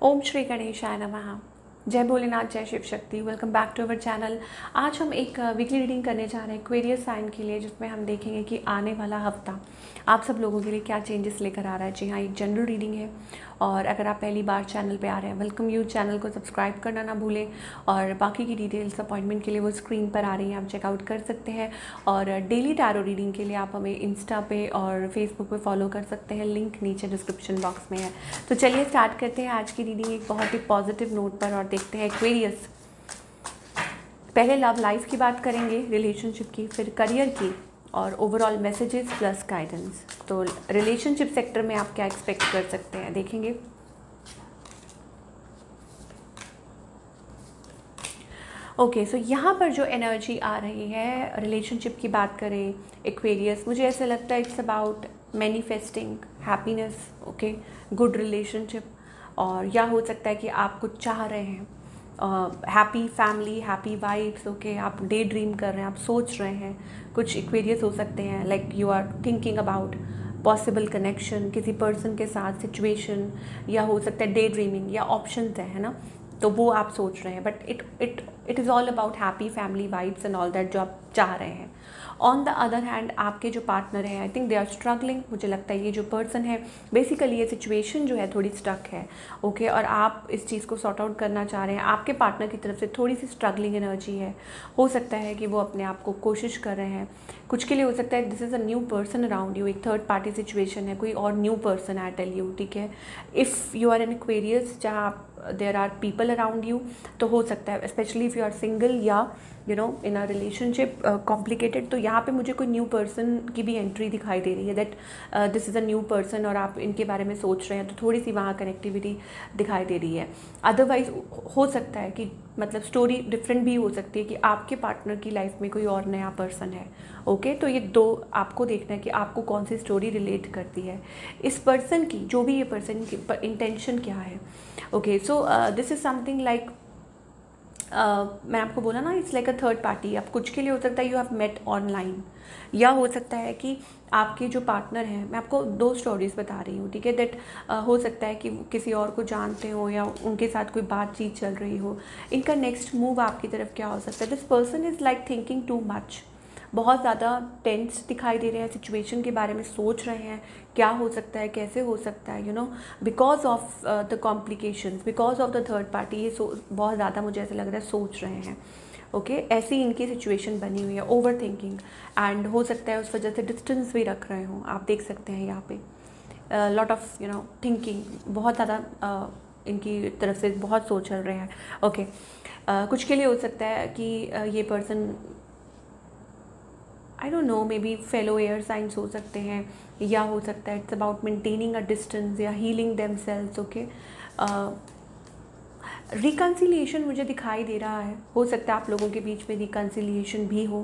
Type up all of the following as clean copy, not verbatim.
ओम श्री गणेशाय नमः। जय भोलेनाथ, जय Shiv Shakti. Welcome back to our channel. आज हम एक वीकली रीडिंग करने जा रहे हैं एक्वेरियस साइन के लिए, जिसमें हम देखेंगे कि आने वाला हफ्ता आप सब लोगों के लिए क्या चेंजेस लेकर आ रहा है। जी हाँ, एक जनरल रीडिंग है और अगर आप पहली बार चैनल पे आ रहे हैं, वेलकम यू। चैनल को सब्सक्राइब करना ना भूलें और बाकी की डिटेल्स अपॉइंटमेंट के लिए वो स्क्रीन पर आ रही हैं, आप चेकआउट कर सकते हैं। और डेली टैरो रीडिंग के लिए आप हमें इंस्टा पे और फेसबुक पे फॉलो कर सकते हैं, लिंक नीचे डिस्क्रिप्शन बॉक्स में है। तो चलिए स्टार्ट करते हैं आज की रीडिंग एक बहुत ही पॉजिटिव नोट पर और देखते हैं एक्वेरियस। पहले लव लाइफ की बात करेंगे, रिलेशनशिप की, फिर करियर की और ओवरऑल मैसेजेस प्लस गाइडेंस। तो रिलेशनशिप सेक्टर में आप क्या एक्सपेक्ट कर सकते हैं देखेंगे। ओके, सो यहाँ पर जो एनर्जी आ रही है, रिलेशनशिप की बात करें एक्वेरियस, मुझे ऐसा लगता है it's about manifesting happiness, okay, good relationship. और या हो सकता है कि आप कुछ चाह रहे हैं, happy family, happy vibes, okay, आप डे ड्रीम कर रहे हैं, आप सोच रहे हैं। कुछ एक्वेरियस हो सकते हैं like you are thinking about possible connection किसी पर्सन के साथ, सिचुएशन, या हो सकता है डे ड्रीमिंग या ऑप्शन है ना, तो वो आप सोच रहे हैं। But it is all about happy family vibes and all that जो आप चाह रहे हैं। ऑन द अदर हैंड आपके जो पार्टनर हैं, I think they are struggling. मुझे लगता है ये जो पर्सन है, बेसिकली ये सिचुएशन जो है थोड़ी स्टक है, ओके, और आप इस चीज़ को सॉर्ट आउट करना चाह रहे हैं। आपके पार्टनर की तरफ से थोड़ी सी स्ट्रगलिंग एनर्जी है। हो सकता है कि वो अपने आप को कोशिश कर रहे हैं। कुछ के लिए हो सकता है this is a new person around you, एक थर्ड पार्टी सिचुएशन है, कोई और new person I tell you, ठीक है। If you are an Aquarius जहाँ there are people around you, तो हो सकता है specially if you are single या you know in a relationship complicated, तो यहाँ पे मुझे कोई न्यू पर्सन की भी एंट्री दिखाई दे रही है, that this is a new person और आप इनके बारे में सोच रहे हैं, तो थोड़ी सी वहाँ कनेक्टिविटी दिखाई दे रही है। अदरवाइज हो सकता है कि मतलब स्टोरी डिफरेंट भी हो सकती है कि आपके पार्टनर की लाइफ में कोई और नया पर्सन है, ओके। तो ये दो आपको देखना है कि आपको कौन सी स्टोरी रिलेट करती है इस पर्सन की, जो भी ये पर्सन की इंटेंशन क्या है, okay. So this is something like मैं आपको बोला ना, it's like a third party. अब कुछ के लिए हो सकता है यू हैव मेट ऑनलाइन, या हो सकता है कि आपके जो पार्टनर हैं, मैं आपको दो स्टोरीज बता रही हूँ, ठीक है, दैट हो सकता है कि किसी और को जानते हो या उनके साथ कोई बातचीत चल रही हो। इनका नेक्स्ट मूव आपकी तरफ क्या हो सकता है। This person is like thinking too much, बहुत ज़्यादा टेंस दिखाई दे रहे हैं, सिचुएशन के बारे में सोच रहे हैं, क्या हो सकता है, कैसे हो सकता है, you know, because of the complications, because of the third party, ये बहुत ज़्यादा मुझे ऐसा लग रहा है सोच रहे हैं, ओके। ऐसी इनकी सिचुएशन बनी हुई है, ओवर थिंकिंग, एंड हो सकता है उस वजह से डिस्टेंस भी रख रहे हों। आप देख सकते हैं यहाँ पे lot of you know thinking, बहुत ज़्यादा इनकी तरफ से बहुत सोच चल रहे हैं, ओके। कुछ के लिए हो सकता है कि ये person I don't know, may be fellow air science हो सकते हैं, या हो सकता है it's about maintaining a distance या हीलिंग देमसेल्व्स, ओके। रिकन्सिलिएशन मुझे दिखाई दे रहा है, हो सकता है आप लोगों के बीच में रिकन्सिलिएशन भी हो,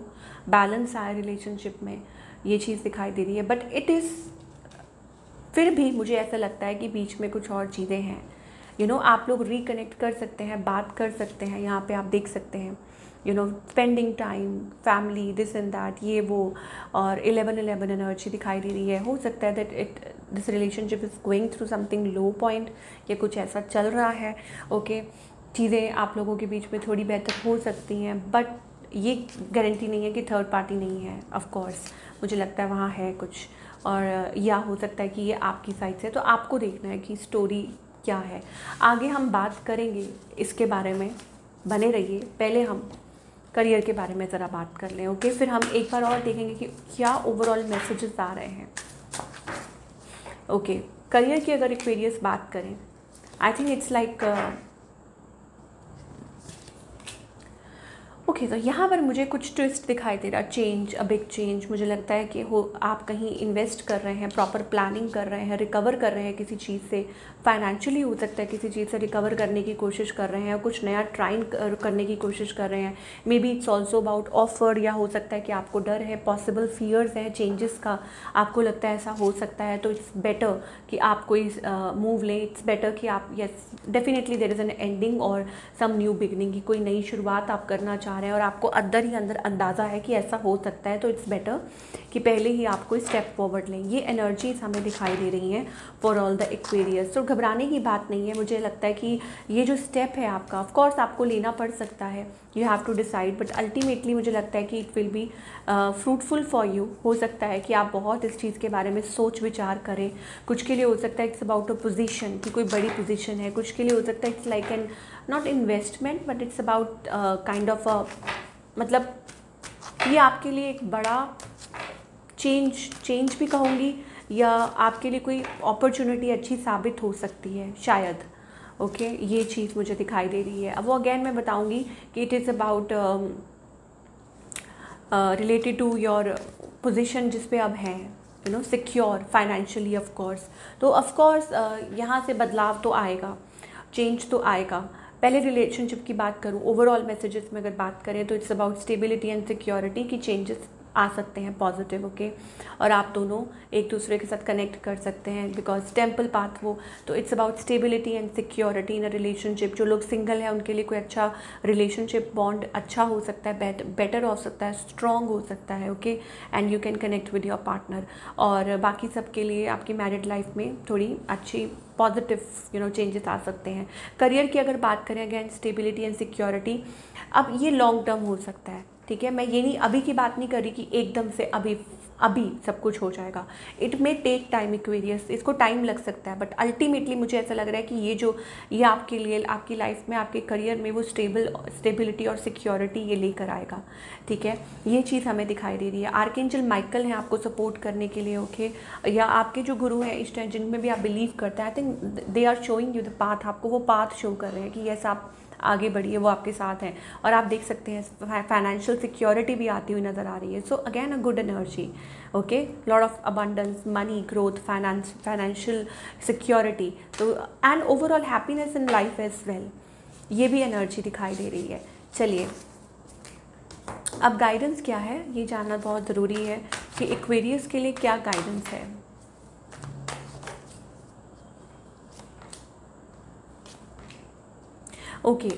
बैलेंस आए रिलेशनशिप में, ये चीज़ दिखाई दे रही है। बट इट इज़ फिर भी मुझे ऐसा लगता है कि बीच में कुछ और चीज़ें हैं, यू नो, आप लोग रिकनेक्ट कर सकते हैं, बात कर सकते हैं। यहाँ पे आप देख सकते हैं you no spending time, family, this and that, ये वो, और 11-11 एनर्जी दिखाई दे रही है। हो सकता है that this relationship is going through something low point, या कुछ ऐसा चल रहा है, ओके। चीज़ें आप लोगों के बीच में थोड़ी बेहतर हो सकती हैं, बट ये गारंटी नहीं है कि थर्ड पार्टी नहीं है। ऑफ कोर्स मुझे लगता है वहाँ है कुछ, और या हो सकता है कि ये आपकी साइड से, तो आपको देखना है कि स्टोरी क्या है। आगे हम बात करेंगे इसके बारे में, बने रहिए। पहले हम करियर के बारे में ज़रा बात कर लें, ओके। फिर हम एक बार और देखेंगे कि क्या ओवरऑल मैसेजेस आ रहे हैं, ओके। करियर की अगर एक्वेरियस बात करें, I think it's like okay, तो यहाँ पर मुझे कुछ ट्विस्ट दिखाई दे रहा, चेंज, अ बिग चेंज। मुझे लगता है कि हो आप कहीं इन्वेस्ट कर रहे हैं, प्रॉपर प्लानिंग कर रहे हैं, रिकवर कर रहे हैं किसी चीज़ से, फाइनेंशियली हो सकता है किसी चीज़ से रिकवर करने की कोशिश कर रहे हैं, कुछ नया ट्राई करने की कोशिश कर रहे हैं। May be it's also about offer, या हो सकता है कि आपको डर है, पॉसिबल फियर्स है चेंजेस का, आपको लगता है ऐसा हो सकता है, तो इट्स बेटर कि आप कोई मूव लें। इट्स बेटर कि आप, yes definitely there is an ending और सम न्यू बिगनिंग, की कोई नई शुरुआत आप करना चाह रहे हैं और आपको अंदर ही अंदर अंदाज़ा है कि ऐसा हो सकता है, तो इट्स बेटर कि पहले ही आप कोई स्टेप फॉरवर्ड लें। ये एनर्जीज हमें दिखाई दे रही हैं फॉर ऑल द एक्वेरियस। तो घबराने की बात नहीं है, मुझे लगता है कि ये जो स्टेप है आपका, ऑफ कोर्स आपको लेना पड़ सकता है, you have to decide, but ultimately मुझे लगता है कि it will be fruitful for you. हो सकता है कि आप बहुत इस चीज़ के बारे में सोच विचार करें। कुछ के लिए हो सकता है इट्स अबाउट अ पोजीशन, कि कोई बड़ी पोजीशन है। कुछ के लिए हो सकता है it's like an not investment but it's about kind of मतलब ये आपके लिए एक बड़ा चेंज भी कहूँगी, या आपके लिए कोई अपॉर्चुनिटी अच्छी साबित हो सकती है शायद। ओके, ये चीज़ मुझे दिखाई दे रही है। अब वो अगेन मैं बताऊँगी कि it is about related to your position जिस पे अब हैं, you know, secure financially of course. तो ऑफ कोर्स यहाँ से बदलाव तो आएगा, चेंज तो आएगा। पहले रिलेशनशिप की बात करूँ, ओवरऑल मैसेजेस में अगर बात करें तो it's about stability and security की चेंजेस आ सकते हैं पॉजिटिव। ओके, और आप दोनों एक दूसरे के साथ कनेक्ट कर सकते हैं बिकॉज टेम्पल पाथ वो। तो it's about stability and security in a relationship. जो लोग सिंगल हैं उनके लिए कोई अच्छा रिलेशनशिप बॉन्ड अच्छा हो सकता है, बेटर हो सकता है, स्ट्रॉन्ग हो सकता है। Okay, and you can connect with your partner. और बाकी सबके लिए आपकी मैरिड लाइफ में थोड़ी अच्छी पॉजिटिव चेंजेस आ सकते हैं। करियर की अगर बात करें, अगेन स्टेबिलिटी एंड सिक्योरिटी, अब ये लॉन्ग टर्म हो सकता है, ठीक है। मैं ये नहीं, अभी की बात नहीं कर रही कि एकदम से अभी सब कुछ हो जाएगा। It may take time Aquarius, इसको टाइम लग सकता है, बट अल्टीमेटली मुझे ऐसा लग रहा है कि ये आपके लिए, आपकी लाइफ में, आपके करियर में वो स्टेबिलिटी और सिक्योरिटी ये लेकर आएगा, ठीक है। ये चीज़ हमें दिखाई दे रही है। आर्कएंजल माइकल हैं आपको सपोर्ट करने के लिए। ओके, या आपके जो गुरु हैं इस टाइम, जिनमें भी आप बिलीव करते हैं, I think they are showing you the path. आपको वो पाथ शो कर रहे हैं कि यस आप आगे बढ़िए, वो आपके साथ हैं। और आप देख सकते हैं फाइनेंशियल सिक्योरिटी भी आती हुई नज़र आ रही है। So again a good energy. Okay, lot of abundance, money, growth, financial security, तो and overall happiness in life as well, ये भी एनर्जी दिखाई दे रही है। चलिए, अब गाइडेंस क्या है ये जानना बहुत ज़रूरी है कि एक्वेरियस के लिए क्या गाइडेंस है। ओके,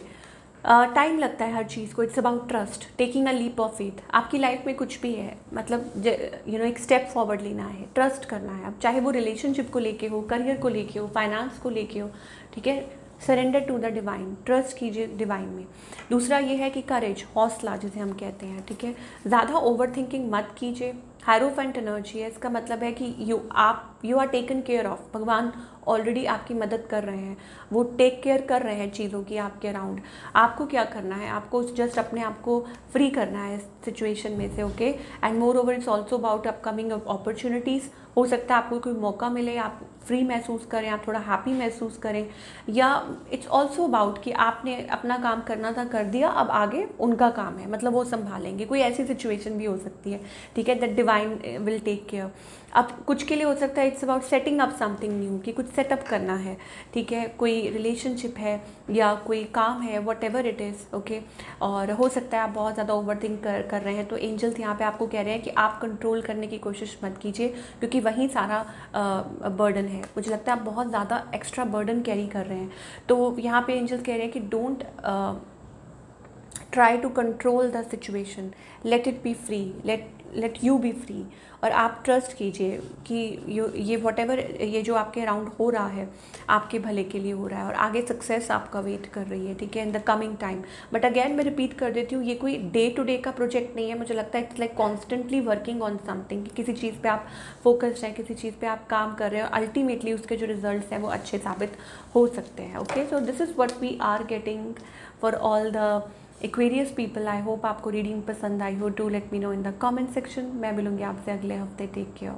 टाइम लगता है हर चीज़ को। It's about trust, taking a leap of faith. आपकी लाइफ में कुछ भी है, मतलब एक स्टेप फॉरवर्ड लेना है, ट्रस्ट करना है। अब चाहे वो रिलेशनशिप को लेके हो, करियर को लेके हो, फाइनेंस को लेके हो, ठीक है। Surrender to the divine, trust कीजिए डिवाइन में। दूसरा ये है कि करेज, हौसला जिसे हम कहते हैं, ठीक है। ज़्यादा ओवर थिंकिंग मत कीजिए। हायरोफेंट एनर्जी है, इसका मतलब है कि you are taken care of. भगवान ऑलरेडी आपकी मदद कर रहे हैं, वो टेक केयर कर रहे हैं चीज़ों की आपके अराउंड। आपको क्या करना है, आपको जस्ट अपने आप को फ्री करना है इस सिचुएशन में से। Okay, and more over it's also about upcoming opportunities. हो सकता है आपको कोई मौका मिले, आप फ्री महसूस करें, आप थोड़ा हैप्पी महसूस करें, या इट्स ऑल्सो अबाउट कि आपने अपना काम करना था, कर दिया, अब आगे उनका काम है, मतलब वो संभालेंगे। कोई ऐसी सिचुएशन भी हो सकती है, ठीक है, that divine will take care. अब कुछ के लिए हो सकता है it's about setting up something new, कि कुछ सेटअप करना है, ठीक है। कोई रिलेशनशिप है या कोई काम है, what ever it is. Okay, और हो सकता है आप बहुत ज़्यादा ओवर थिंक कर रहे हैं, तो एंजल्स यहाँ पे आपको कह रहे हैं कि आप कंट्रोल करने की कोशिश मत कीजिए, क्योंकि वहीं सारा बर्डन है। मुझे लगता है आप बहुत ज़्यादा एक्स्ट्रा बर्डन कैरी कर रहे हैं। तो यहाँ पे एंजल्स कह रहे हैं कि don't try to control the situation, let it be free, let you be free. और आप ट्रस्ट कीजिए कि ये वॉटेवर ये जो आपके अराउंड हो रहा है आपके भले के लिए हो रहा है, और आगे सक्सेस आपका वेट कर रही है, ठीक है, in the coming time. But again मैं रिपीट कर देती हूँ, ये कोई डे टू डे का प्रोजेक्ट नहीं है। मुझे लगता है it's like constantly working on something, कि किसी चीज़ पे आप फोकस्ड हैं, किसी चीज़ पे आप काम कर रहे हो, अल्टीमेटली उसके जो रिजल्ट्स हैं वो अच्छे साबित हो सकते हैं। Okay, so this is what we are getting for all the Aquarius people. I hope आपको रीडिंग पसंद आई हो। Do let me know in the comment section. मैं मिलूंगी आपसे अगले हफ्ते। Take care.